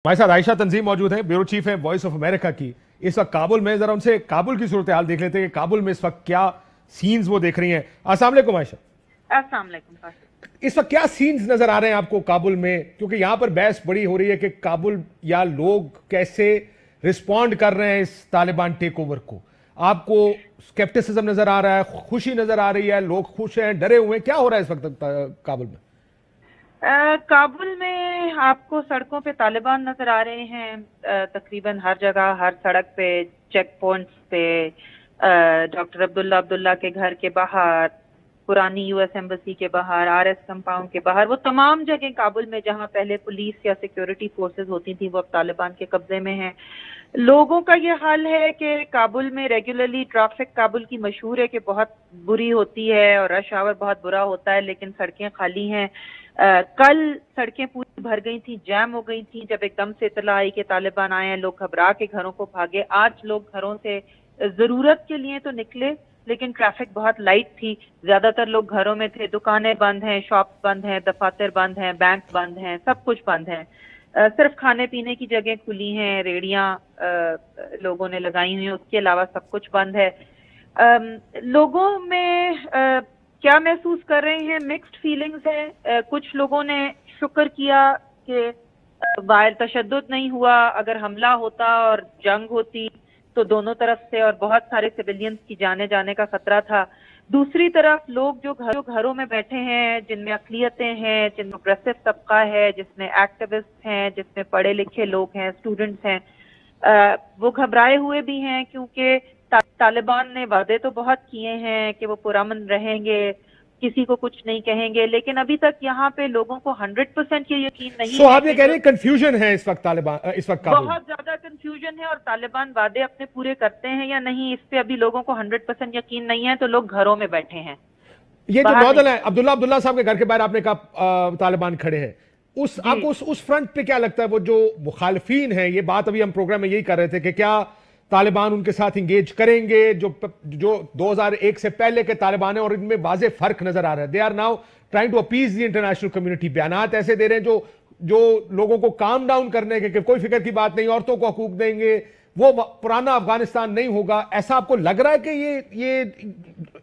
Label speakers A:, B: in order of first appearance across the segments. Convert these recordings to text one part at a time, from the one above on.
A: हमारे साथ आयशा तंजीम मौजूद हैं, ब्यूरो चीफ हैं वॉइस ऑफ अमेरिका की। इस वक्त काबुल में, जरा उनसे काबुल की सूरत हाल देख लेते हैं कि काबुल में इस वक्त क्या सीन्स वो देख रही हैं। अस्सलाम वालेकुम आयशा।
B: अस्सलाम वालेकुम।
A: इस वक्त क्या सीन्स नजर आ रहे हैं आपको काबुल में, क्योंकि यहां पर बहस बड़ी हो रही है कि काबुल या लोग कैसे रिस्पॉन्ड कर रहे हैं इस तालिबान टेक ओवर को। आपको स्केप्टिसिज्म नजर आ रहा है, खुशी नजर आ रही है, लोग खुश हैं, डरे हुए हैं, क्या हो रहा है इस वक्त काबुल में?
B: काबुल में आपको सड़कों पे तालिबान नजर आ रहे हैं, तकरीबन हर जगह, हर सड़क पे, चेक पॉइंट्स पे, डॉक्टर अब्दुल्ला के घर के बाहर, पुरानी यूएस एम्बेसी के बाहर, आरएस कंपाउंड के बाहर, वो तमाम जगह काबुल में जहां पहले पुलिस या सिक्योरिटी फोर्सेस होती थी वो अब तालिबान के कब्जे में हैं। लोगों का ये हाल है कि काबुल में रेगुलरली ट्रैफिक, काबुल की मशहूर है कि बहुत बुरी होती है और रश आवर बहुत बुरा होता है, लेकिन सड़कें खाली हैं। कल सड़कें पूरी भर गई थी, जैम हो गई थी। जब एकदम से इतला आई कि तालिबान आए हैं, लोग घबरा के घरों को भागे। आज लोग घरों से जरूरत के लिए तो निकले, लेकिन ट्रैफिक बहुत लाइट थी। ज्यादातर लोग घरों में थे, दुकानें बंद हैं, शॉप्स बंद हैं, दफातर बंद हैं, बैंक बंद हैं, सब कुछ बंद है। सिर्फ खाने पीने की जगह खुली हैं, रेड़ियां लोगों ने लगाई हुई हैं, उसके अलावा सब कुछ बंद है। लोगों में क्या महसूस कर रहे हैं, मिक्स्ड फीलिंग्स है। कुछ लोगों ने शुक्र किया कि वायर तशद्दुद नहीं हुआ, अगर हमला होता और जंग होती तो दोनों तरफ से और बहुत सारे सिविलियंस की जाने जाने का खतरा था। दूसरी तरफ लोग जो घरों में बैठे हैं, जिनमें अक़लियतें हैं, जिनमें प्रोग्रेसिव तबका है, जिसमें एक्टिविस्ट हैं, जिसमें पढ़े लिखे लोग हैं, स्टूडेंट्स हैं, वो घबराए हुए भी हैं, क्योंकि तालिबान ने वादे तो बहुत किए हैं कि वो पुरअमन रहेंगे, किसी को कुछ नहीं कहेंगे, लेकिन अभी तक यहाँ पे लोगों को 100% ये यकीन नहीं है।
A: आप ये कह रहे हैं कंफ्यूजन है इस वक्त तालिबान, इस वक्त काबुल
B: बहुत ज्यादा कंफ्यूजन है, और तालिबान वादे अपने पूरे करते हैं या नहीं, इस पे अभी लोगों को 100% यकीन नहीं है, तो लोग घरों में बैठे हैं।
A: ये जो नौदल है अब्दुल्ला साहब के घर के बाहर आपने कहा तालिबान खड़े हैं, आपको उस फ्रंट पे क्या लगता है? वो जो मुखालिफिन है, ये बात अभी हम प्रोग्राम में यही कर रहे थे कि क्या तालिबान उनके साथ इंगेज करेंगे जो 2001 से पहले के तालिबान है, और इनमें वाजे फर्क नजर आ रहा है। They are now trying to appease the international community. बयानात ऐसे दे रहे हैं जो लोगों को काम डाउन करने के, कोई फिक्र की बात नहीं, औरतों को हकूक देंगे, वो पुराना अफगानिस्तान नहीं होगा। ऐसा आपको लग रहा है कि ये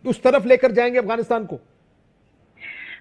A: उस तरफ लेकर जाएंगे अफगानिस्तान को?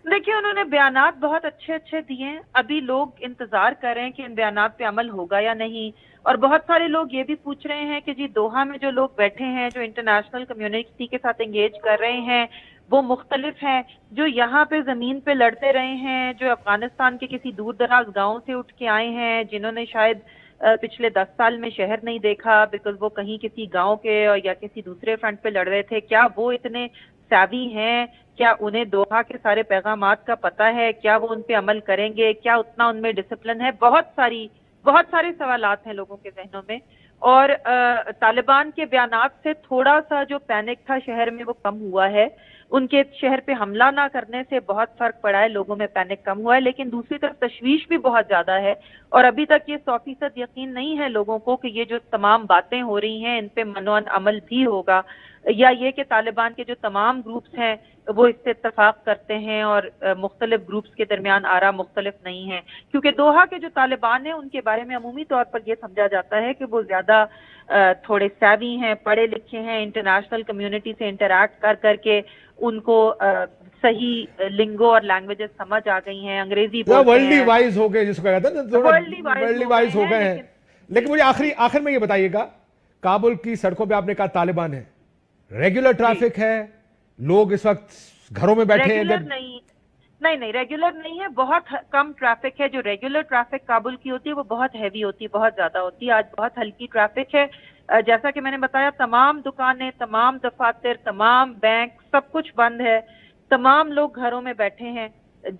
B: देखिए, उन्होंने बयानात बहुत अच्छे दिए हैं। अभी लोग इंतजार कर रहे हैं कि इन बयानात पे अमल होगा या नहीं। और बहुत सारे लोग ये भी पूछ रहे हैं कि जी दोहा में जो लोग बैठे हैं, जो इंटरनेशनल कम्युनिटी के साथ एंगेज कर रहे हैं, वो मुख्तलिफ हैं। जो यहाँ पे जमीन पे लड़ते रहे हैं, जो अफगानिस्तान के किसी दूर दराज गाँव से उठ के आए हैं, जिन्होंने शायद पिछले 10 साल में शहर नहीं देखा, बिकॉज वो कहीं किसी गांव के या किसी दूसरे फ्रंट पे लड़ रहे थे, क्या वो इतने सावी हैं? क्या उन्हें दोहा के सारे पैगामात का पता है? क्या वो उन पे अमल करेंगे? क्या उतना उनमें डिसिप्लिन है? बहुत सारे सवालात हैं लोगों के जहनों में। और तालिबान के बयानात से थोड़ा सा जो पैनिक था शहर में वो कम हुआ है। उनके शहर पे हमला ना करने से बहुत फर्क पड़ा है, लोगों में पैनिक कम हुआ है, लेकिन दूसरी तरफ तशवीश भी बहुत ज्यादा है। और अभी तक ये 100% यकीन नहीं है लोगों को कि ये जो तमाम बातें हो रही हैं इन पे मनोअन अमल भी होगा, या ये कि तालिबान के जो तमाम ग्रुप्स हैं वो इससे इत्तफाक करते हैं और मुख्तलिफ ग्रुप्स के दरमियान आरा मुख्तलिफ नहीं है। क्योंकि दोहा के जो तालिबान हैं उनके बारे में अमूमी तौर पर यह समझा जाता है कि वो ज्यादा थोड़े सैवी हैं, पढ़े लिखे हैं, इंटरनेशनल कम्युनिटी से इंटरैक्ट कर करके उनको सही लिंगो और लैंग्वेजेस समझ आ गई हैं, अंग्रेजी बोलते हैं,
A: वर्ल्डली वाइज हो गए जिसको कहते हैं ना, वर्ल्डली वाइज हो गए हैं। लेकिन मुझे आखिर में ये बताइएगा, काबुल की सड़कों पे आपने कहा तालिबान है, रेगुलर ट्रैफिक है, लोग इस वक्त घरों में बैठे हैं?
B: नहीं, रेगुलर नहीं है, बहुत कम ट्रैफिक है। जो रेगुलर ट्रैफिक काबुल की होती है वो बहुत हैवी होती है, बहुत ज्यादा होती है। आज बहुत हल्की ट्रैफिक है। जैसा कि मैंने बताया, तमाम दुकानें, तमाम दफातर, तमाम बैंक, सब कुछ बंद है। तमाम लोग घरों में बैठे हैं,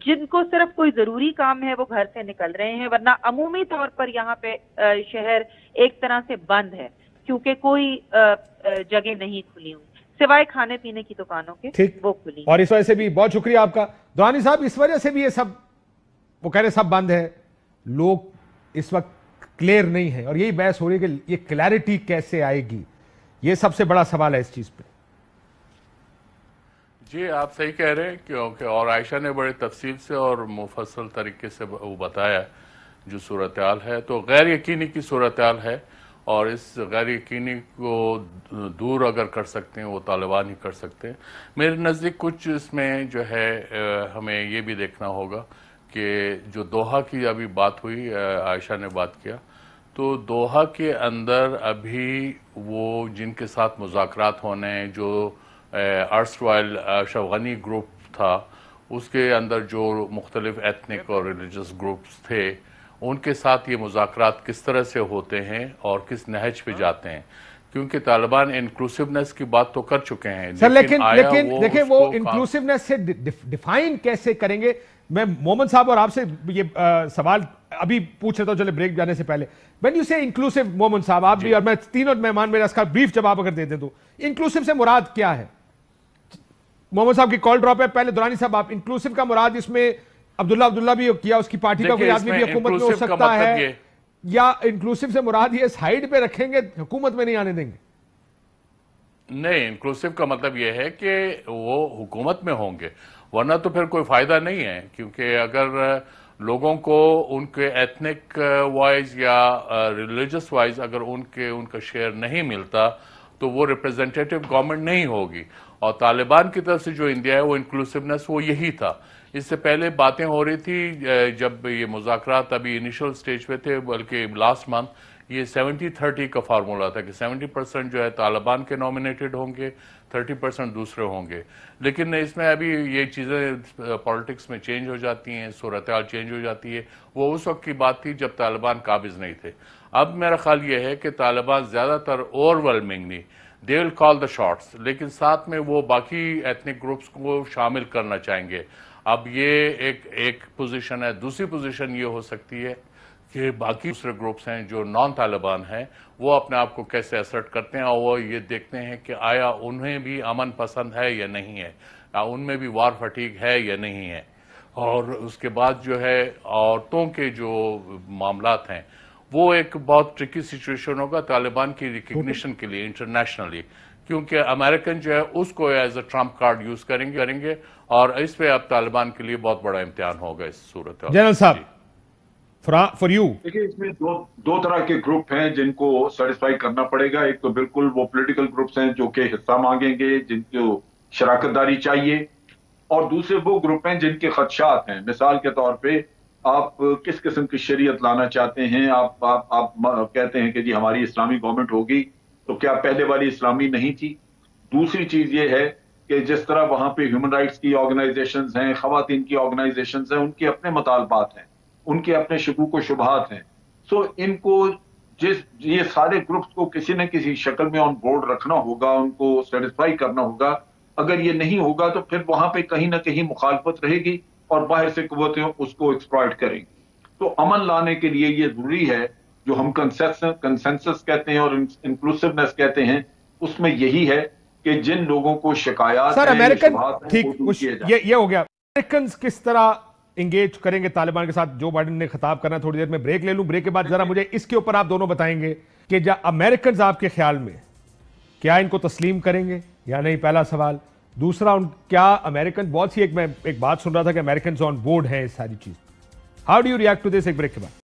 B: जिनको सिर्फ कोई जरूरी काम है वो घर से निकल रहे हैं, वरना अमूमी तौर पर यहाँ पे शहर एक तरह से बंद है, क्योंकि कोई जगह नहीं खुली हुई सिवाय खाने पीने की दुकानों के,
A: ठीक,
B: वो खुली।
A: और इस वजह से भी बहुत शुक्रिया आपका दुआनी साहब, इस वजह से भी ये सब, वो कह रहे सब बंद है, लोग इस वक्त क्लियर नहीं है, और यही बहस हो रही है कि ये क्लैरिटी कैसे आएगी, ये सबसे बड़ा सवाल है इस चीज पे।
C: जी आप सही कह रहे हैं, क्योंकि और आयशा ने बड़े तफसील से और मुफस्सल तरीके से वो बताया جو صورتحال ہے تو غیر یقینی کی صورتحال ہے، اور اس غیر یقینی کو دور اگر کر سکتے ہیں وہ طالبان ہی کر سکتے ہیں۔ میرے نزدیک کچھ اس میں جو ہے ہمیں یہ بھی دیکھنا ہوگا کہ جو دوحہ کی ابھی بات ہوئی، عائشہ نے بات کیا، تو دوحہ کے اندر ابھی وہ جن کے ساتھ مذاکرات ہونے ہیں، جو ارسٹوائل اشرف غنی گروپ تھا، اس کے اندر جو مختلف ایتھنک اور ریلیجس گروپس تھے، ان کے ساتھ یہ مذاکرات کس طرح سے ہوتے ہیں اور کس نہج پہ جاتے ہیں، کیونکہ طالبان انکلوسیونیس کی بات تو کر چکے ہیں،
A: سر لیکن دیکھیں وہ
C: اس کو
A: انکلوسیونیس سے ڈیفائن کیسے کریں گے؟ میں مومن صاحب اور آپ سے یہ سوال ابھی پوچھ رہتا ہوں چلے بریک جانے سے پہلے. وین یو سے انکلوسیو، مومن صاحب آپ بھی اور میں تینوں مہمان میرے اس کا بریف جواب اگر دے دیں تو انکلوسیو سے مراد کیا ہے؟ مومن صاحب کی کال ڈراپ ہے. پہلے دورانی صاحب آپ انکلوسیو کا مراد اس میں عبداللہ بھی کیا، اس کی پارٹی کا کوئی آدمی بھی حکومت میں ہو سکتا ہے، یا انکلوسیو سے مراد یہ سائیڈ پہ رکھیں گے حکومت میں نہیں آنے دیں گے؟
C: نہیں، انکلوسیو کا مطلب یہ ہے کہ وہ حکومت میں ہوں گے، ورنہ تو پھر کوئی فائدہ نہیں ہے، کیونکہ اگر لوگوں کو ان کے ایتھنک وائز یا ریلیجس وائز اگر ان کا شیئر نہیں ملتا تو وہ ریپریزنٹیٹیو گورنمنٹ نہیں ہوگی. اور طالبان کی طرف سے جو انڈیا ہے وہ انکلوسیونیس وہ یہی تھا. اس سے پہلے باتیں ہو رہی تھی جب یہ مذاکرات ابھی انیشل سٹیج پہ تھے، بلکہ لاسٹ منتھ یہ 70-30 کا فارمولا تھا کہ 70% جو ہے طالبان کے نومینیٹڈ ہوں گے، 30% دوسرے ہوں گے. لیکن اس میں ابھی یہ چیزیں پالیٹکس میں چینج ہو جاتی ہیں، صورتحال چینج ہو جاتی ہے. وہ اس وقت کی بات تھی جب طالبان قابض نہیں تھے. اب میرا خیال یہ ہے کہ طالبان زیادہ تر اوور ویلمنگلی دے ول کال دا شاٹس، لیکن ساتھ میں وہ باقی ایتھنک گروپس کو شامل کرنا چاہیں گے. اب یہ ایک پوزیشن ہے. دوسری پوزیشن یہ ہو سکتی ہے کہ باقی دوسرے گروپس ہیں جو نان طالبان ہیں وہ اپنے آپ کو کیسے اسرٹ کرتے ہیں، اور وہ یہ دیکھتے ہیں کہ آیا انہیں بھی امن پسند ہے یا نہیں ہے، یا ان میں بھی وار فٹیگ ہے یا نہیں ہے. اور اس کے بعد جو ہے عورتوں کے جو معاملات ہیں وہ ایک بہت ٹرکی سچویشن ہوگا طالبان کی ریکگنیشن کے لیے انٹرنیشنلی، کیونکہ امریکن جو ہے اس کو as a Trump card use کریں گے، اور اس پہ اب طالبان کے لیے بہت بڑا امتحان ہوگا اس صورت میں.
A: جنرل صاحب فار یو.
D: دیکھیں اس میں دو طرح کے گروپ ہیں جن کو سیٹسفائی کرنا پڑے گا. ایک تو بالکل وہ پولیٹیکل گروپس ہیں جو کہ حصہ مانگیں گے، جن کو شراکت داری چاہیے، اور دوسرے وہ گروپ ہیں جن کے خدشات ہیں. مثال کے طور پہ آپ کس قسم کی شریعت لانا چاہتے ہیں؟ آپ کہتے ہیں کہ جی ہماری اسلامی گورنمنٹ ہوگی، تو کیا پہلے والی اسلامی نہیں تھی؟ دوسری چیز یہ ہے کہ جس طرح وہاں پہ ہیومن رائٹس کی آرگنائزیشنز ہیں، خواتین کی آرگنائزیشنز ہیں، ان کے اپنے مطالبات ہیں، ان کے اپنے شکوک و شبہات ہیں. سو ان کو یہ سارے گروپس کو کسی نہ کسی شکل میں آن بورڈ رکھنا ہوگا، ان کو سیٹسفائی کرنا ہوگا. اگر یہ نہیں ہوگا تو پھر وہاں پہ کہیں نہ کہیں مخالفت رہے گی اور باہر سے قوتیں اس کو ایکسپلائٹ کریں گی. تو امن لانے کے لیے یہ ضروری ہے، جو ہم کنسنسس کہتے ہیں اور انکلوسیونیس کہتے ہیں، اس میں یہی ہے کہ جن لوگوں کو شکایات
A: سر امریکن ٹھیک
D: یہ
A: ہو گیا. امریکنز کس طرح انگیج کریں گے طالبان کے ساتھ؟ جو بائیڈن نے خطاب کرنا، تھوڑی دیر میں بریک لے لوں. بریک کے بعد ذرا مجھے اس کے اوپر آپ دونوں بتائیں گے کہ امریکنز آپ کے خیال میں کیا ان کو تسلیم کریں گے یا نہیں، پہلا سوال. دوسرا، کیا امریکن بہت سی میں ایک بات سن رہا تھا کہ امریکنز آن بورڈ ہیں اس ساری چیز. How do you react to this? ایک بریک کے بعد